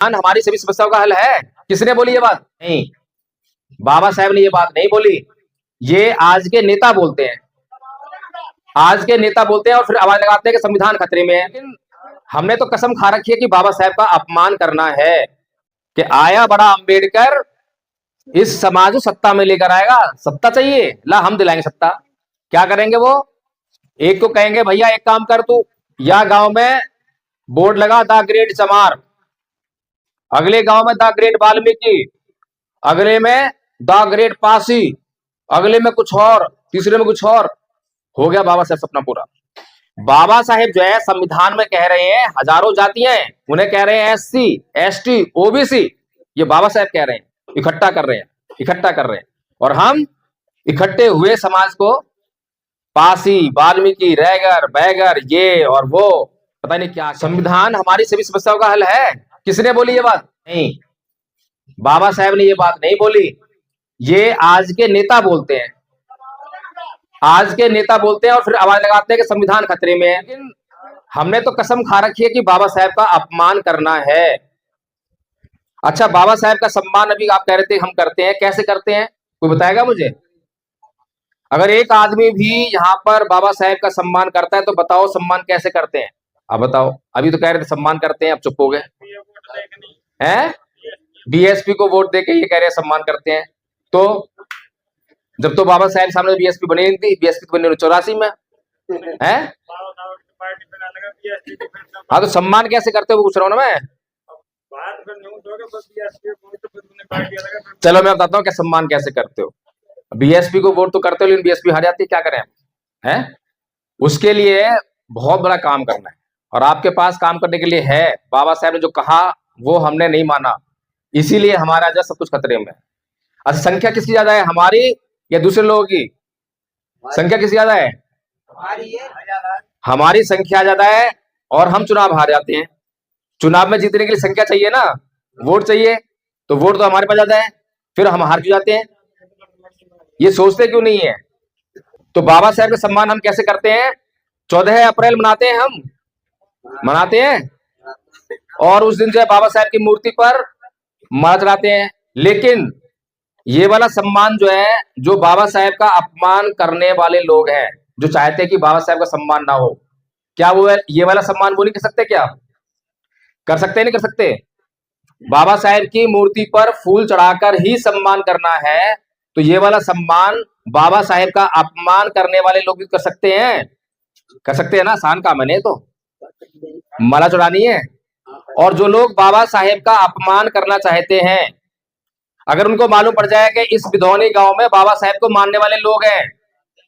हमारी सभी समस्याओं का हल है। किसने बोली ये बात? नहीं, बाबा साहेब ने ये बात नहीं बोली। ये आज के नेता बोलते हैं, आज के नेता बोलते हैं और फिर आवाज लगाते हैं कि संविधान खतरे में है। लेकिन हमने तो कसम खा रखी है कि बाबा साहेब का अपमान करना है कि आया बड़ा अंबेडकर इस समाज को सत्ता में लेकर आएगा। सत्ता चाहिए, ला हम दिलाएंगे सत्ता। क्या करेंगे वो? एक को कहेंगे भैया एक काम कर तू, या गांव में बोर्ड लगा द ग्रेट चमार, अगले गांव में द ग्रेट वाल्मीकि, अगले में द ग्रेट पासी, अगले में कुछ और, तीसरे में कुछ और। हो गया बाबा साहेब सपना पूरा। बाबा साहेब जो है संविधान में कह रहे हैं हजारों जातियां हैं, उन्हें कह रहे हैं एससी, एसटी, ओबीसी। ये बाबा साहेब कह रहे हैं, इकट्ठा कर रहे हैं, इकट्ठा कर रहे हैं। और हम इकट्ठे हुए समाज को पासी, वाल्मीकि, रैगर, बैगर, ये और वो पता नहीं क्या। संविधान हमारी सभी समस्याओं का हल है। किसने बोली ये बात? नहीं, बाबा साहेब ने ये बात नहीं बोली। ये आज के नेता बोलते हैं, आज के नेता बोलते हैं और फिर आवाज लगाते हैं कि संविधान खतरे में है। लेकिन हमने तो कसम खा रखी है कि बाबा साहेब का अपमान करना है। अच्छा, बाबा साहेब का सम्मान अभी आप कह रहे थे हम करते हैं, कैसे करते हैं कोई बताएगा मुझे? अगर एक आदमी भी यहाँ पर बाबा साहेब का सम्मान करता है तो बताओ सम्मान कैसे करते हैं? आप बताओ। अभी तो कह रहे थे सम्मान करते हैं, अब चुप हो गए हैं। बीएसपी को वोट देके ये कह रहे हैं सम्मान करते हैं। तो जब तो बाबा साहेब सामने बीएसपी बनी नहीं थी, बीएसपी तो बनी 84 में है। हाँ, तो सम्मान कैसे करते हो पूछ रहा हूँ ना मैं। चलो मैं बताता हूँ क्या सम्मान कैसे करते हो। बीएसपी को वोट तो करते हो लेकिन बीएसपी हार जाती है, क्या करें हैं? उसके लिए बहुत बड़ा काम करना है और आपके पास काम करने के लिए है। बाबा साहब ने जो कहा वो हमने नहीं माना, इसीलिए हमारा जो सब कुछ खतरे में है। अच्छा, संख्या किसकी ज्यादा है, हमारी या दूसरे लोगों की? संख्या किसकी ज्यादा है? हमारी संख्या ज्यादा है और हम चुनाव हार जाते हैं। चुनाव में जीतने के लिए संख्या चाहिए ना, वोट चाहिए, तो वोट तो हमारे पास ज्यादा है, फिर हम हार क्यों जाते हैं? ये सोचते क्यों नहीं है? तो बाबा साहब का सम्मान हम कैसे करते हैं? 14 अप्रैल मनाते हैं, हम मनाते हैं और उस दिन जो है बाबा साहब की मूर्ति पर माला चढ़ाते हैं। लेकिन ये वाला सम्मान जो है, जो बाबा साहब का अपमान करने वाले लोग हैं, जो चाहते हैं कि बाबा साहब का सम्मान ना हो, क्या वो ये वाला सम्मान वो नहीं कर सकते? क्या कर सकते? नहीं कर सकते? बाबा साहब की मूर्ति पर फूल चढ़ाकर ही सम्मान करना है, तो ये वाला सम्मान बाबा साहेब का अपमान करने वाले लोग भी कर सकते हैं। कर सकते हैं ना, आसान काम है। तो माला चढ़ानी है और जो लोग बाबा साहेब का अपमान करना चाहते हैं, अगर उनको मालूम पड़ जाए कि इस बिधौनी गांव में बाबा साहेब को मानने वाले लोग हैं,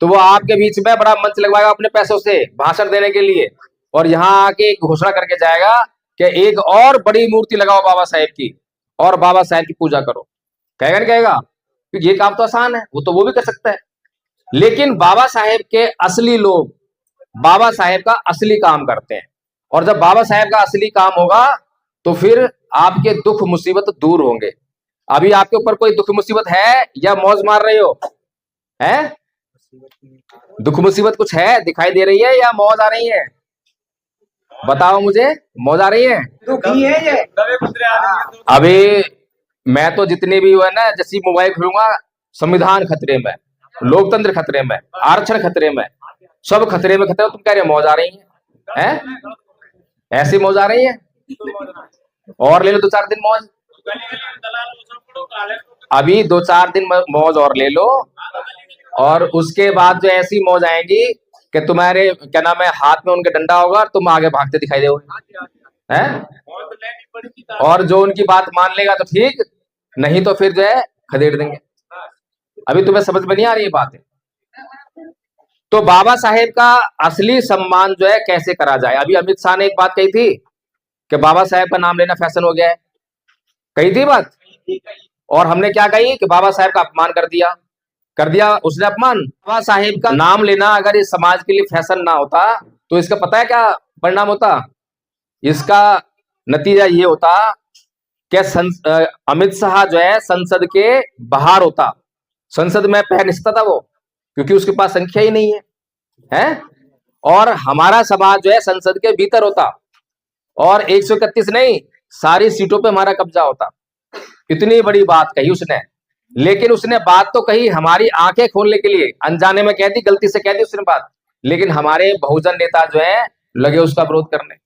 तो वो आपके बीच में बड़ा मंच लगवाएगा अपने पैसों से भाषण देने के लिए और यहाँ आके घोषणा करके जाएगा कि एक और बड़ी मूर्ति लगाओ बाबा साहेब की और बाबा साहेब की पूजा करो। कहेगा नहीं कहेगा? क्योंकि ये काम तो आसान है, वो भी कर सकता है। लेकिन बाबा साहेब के असली लोग बाबा साहेब का असली काम करते हैं और जब बाबा साहेब का असली काम होगा तो फिर आपके दुख मुसीबत दूर होंगे। अभी आपके ऊपर कोई दुख मुसीबत है या मौज मार रहे हो? हैं? दुख मुसीबत कुछ है, दिखाई दे रही है या मौज आ रही है? बताओ मुझे, मौज आ रही है? दुखी है ये। अभी मैं तो जितने भी हुआ ना, जैसी मोबाइल खोलूंगा संविधान खतरे में, लोकतंत्र खतरे में, आरक्षण खतरे में, सब खतरे में। खतरे, तुम कह रहे हो मौज आ रही है? हैं? ऐसी मौज आ रही है? और ले लो 2-4 दिन मौज, अभी 2-4 दिन मौज और ले लो और उसके बाद जो ऐसी मौज आएंगी कि तुम्हारे क्या नाम है हाथ में उनके डंडा होगा और तुम आगे भागते दिखाई दोगे हैं। और जो उनकी बात मान लेगा तो ठीक, नहीं तो फिर जो है खदेड़ देंगे। अभी तुम्हें समझ में नहीं आ रही है बात? तो बाबा साहेब का असली सम्मान जो है कैसे करा जाए? अभी अमित शाह ने एक बात कही थी कि बाबा साहेब का नाम लेना फैशन हो गया है, कही थी बात। और हमने क्या कही कि बाबा साहेब का अपमान कर दिया, कर दिया उसने अपमान। बाबा साहेब का नाम लेना अगर इस समाज के लिए फैशन ना होता तो इसका पता है क्या परिणाम होता? इसका नतीजा ये होता कि अमित शाह जो है संसद के बाहर होता, संसद में पैर नहीं सकता था वो, क्योंकि उसके पास संख्या ही नहीं है। और हमारा समाज जो है संसद के भीतर होता और 131 नहीं सारी सीटों पे हमारा कब्जा होता। इतनी बड़ी बात कही उसने, लेकिन उसने बात तो कही हमारी आंखें खोलने के लिए, अनजाने में कह दी, गलती से कह दी उसने बात, लेकिन हमारे बहुजन नेता जो है लगे उसका विरोध करने।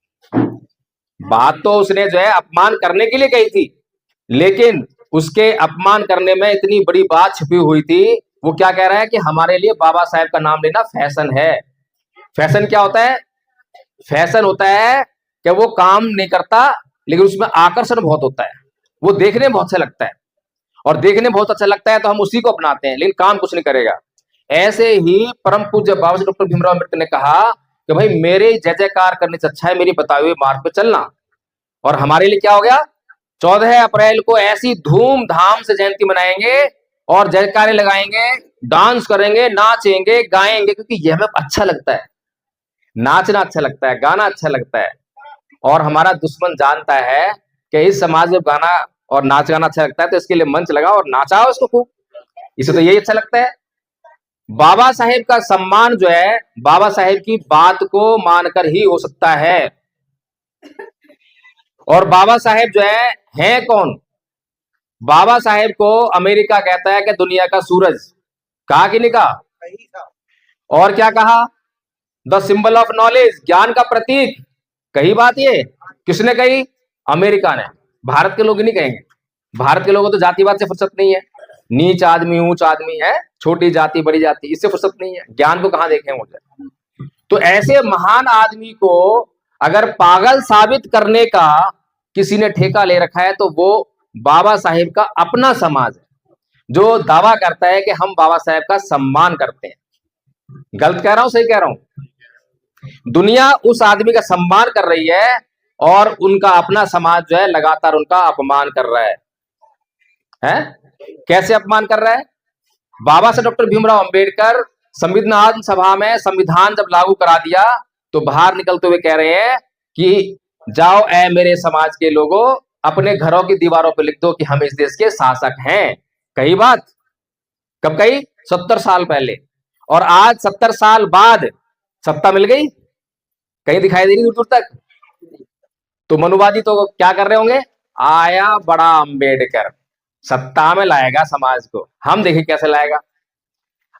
बात तो उसने जो है अपमान करने के लिए कही थी, लेकिन उसके अपमान करने में इतनी बड़ी बात छिपी हुई थी। वो क्या कह रहा है कि हमारे लिए बाबा साहेब का नाम लेना फैशन है। फैशन क्या होता है? फैशन होता है कि वो काम नहीं करता, लेकिन उसमें आकर्षण बहुत होता है, वो देखने में बहुत अच्छा लगता है, और देखने में बहुत अच्छा लगता है तो हम उसी को अपनाते हैं, लेकिन काम कुछ नहीं करेगा। ऐसे ही परम पूज्य बाबा साहब डॉक्टर भीमराव अम्बेडकर ने कहा कि भाई मेरे जय जयकार करने से अच्छा है मेरी बताए हुए मार्ग पे चलना। और हमारे लिए क्या हो गया? 14 अप्रैल को ऐसी धूमधाम से जयंती मनाएंगे और जयकारे लगाएंगे, डांस करेंगे, नाचेंगे, गाएंगे, क्योंकि यह हमें अच्छा लगता है, नाचना अच्छा लगता है, गाना अच्छा लगता है। और हमारा दुश्मन जानता है कि इस समाज में गाना और नाच गाना अच्छा लगता है, तो इसके लिए मंच लगाओ और नाचाओ इसको खूब, इसे तो यही अच्छा लगता है। बाबा साहेब का सम्मान जो है बाबा साहेब की बात को मानकर ही हो सकता है। और बाबा साहेब जो है कौन? बाबा साहेब को अमेरिका कहता है कि दुनिया का सूरज। कहा कि नहीं कहा? और क्या कहा? द सिंबल ऑफ नॉलेज, ज्ञान का प्रतीक। कही बात ये किसने कही? अमेरिका ने। भारत के लोग नहीं कहेंगे। भारत के लोगों को तो जातिवाद से फुर्सत नहीं है, नीच आदमी ऊंच आदमी है, छोटी जाति बड़ी जाति, इससे फुर्सत नहीं है। ज्ञान को कहां देखें मुझे? तो ऐसे महान आदमी को अगर पागल साबित करने का किसी ने ठेका ले रखा है तो वो बाबा साहेब का अपना समाज है, जो दावा करता है कि हम बाबा साहेब का सम्मान करते हैं। गलत कह रहा हूं, सही कह रहा हूं? दुनिया उस आदमी का सम्मान कर रही है और उनका अपना समाज जो है लगातार उनका अपमान कर रहा है? कैसे अपमान कर रहा है? बाबा साहब डॉक्टर भीमराव अंबेडकर संविधान सभा में संविधान जब लागू करा दिया तो बाहर निकलते हुए कह रहे हैं कि जाओ ऐ मेरे समाज के लोगों, अपने घरों की दीवारों पर लिख दो कि हम इस देश के शासक हैं। कही बात? कब कही? 70 साल पहले। और आज 70 साल बाद सत्ता मिल गई, कहीं दिखाई दे रही दूर दूर तक? तो मनुवादी तो क्या कर रहे होंगे? आया बड़ा अंबेडकर, सत्ता में लाएगा समाज को, हम देखें कैसे लाएगा।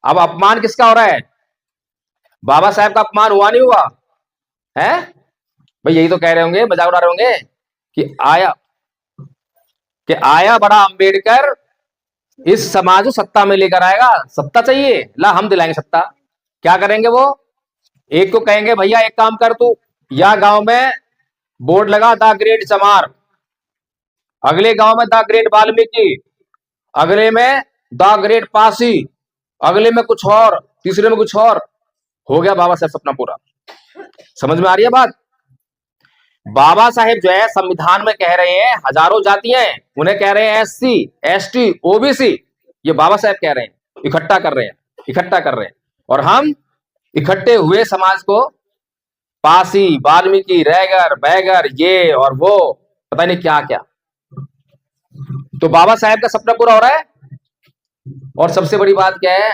अब अपमान किसका हो रहा है? बाबा साहब का अपमान हुआ नहीं हुआ है? भाई यही तो कह रहे होंगे, मजाक उड़ा रहे होंगे कि आया बड़ा अंबेडकर इस समाज को सत्ता में लेकर आएगा। सत्ता चाहिए, ला हम दिलाएंगे सत्ता। क्या करेंगे वो? एक को कहेंगे भैया एक काम कर तू, या गांव में बोर्ड लगा द ग्रेट चमार, अगले गांव में द ग्रेट वाल्मीकि, अगले में द ग्रेट पासी, अगले में कुछ और, तीसरे में कुछ और। हो गया बाबा साहब सपना पूरा। समझ में आ रही है बात? बाबा साहेब जो है संविधान में कह रहे हैं हजारों जातियां हैं, उन्हें कह रहे हैं एससी, एसटी, ओबीसी। ये बाबा साहेब कह रहे हैं, इकट्ठा कर रहे हैं, इकट्ठा कर रहे हैं। और हम इकट्ठे हुए समाज को पासी, वाल्मीकि, रैगर, बैगर, ये और वो, पता नहीं क्या क्या। तो बाबा साहेब का सपना पूरा हो रहा है। और सबसे बड़ी बात क्या है?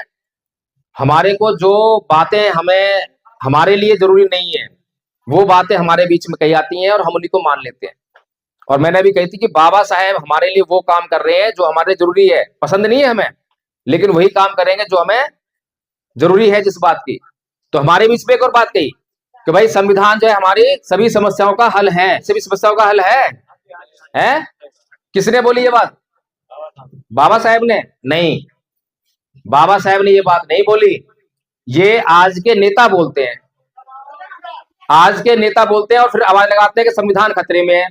हमारे को जो बातें हमें हमारे लिए जरूरी नहीं है, वो बातें हमारे बीच में कही आती हैं और हम उन्हीं को मान लेते हैं। और मैंने अभी कही थी कि बाबा साहेब हमारे लिए वो काम कर रहे हैं जो हमारे जरूरी है, पसंद नहीं है हमें, लेकिन वही काम करेंगे जो हमें जरूरी है जिस बात की। तो हमारे बीच में एक और बात कही कि भाई संविधान जो है हमारी सभी समस्याओं का हल है। सभी समस्याओं का हल है? किसने बोली ये बात? बाबा साहेब ने? नहीं, बाबा साहेब ने ये बात नहीं बोली, ये आज के नेता बोलते हैं। आज के नेता बोलते हैं और फिर आवाज लगाते हैं कि संविधान खतरे में है।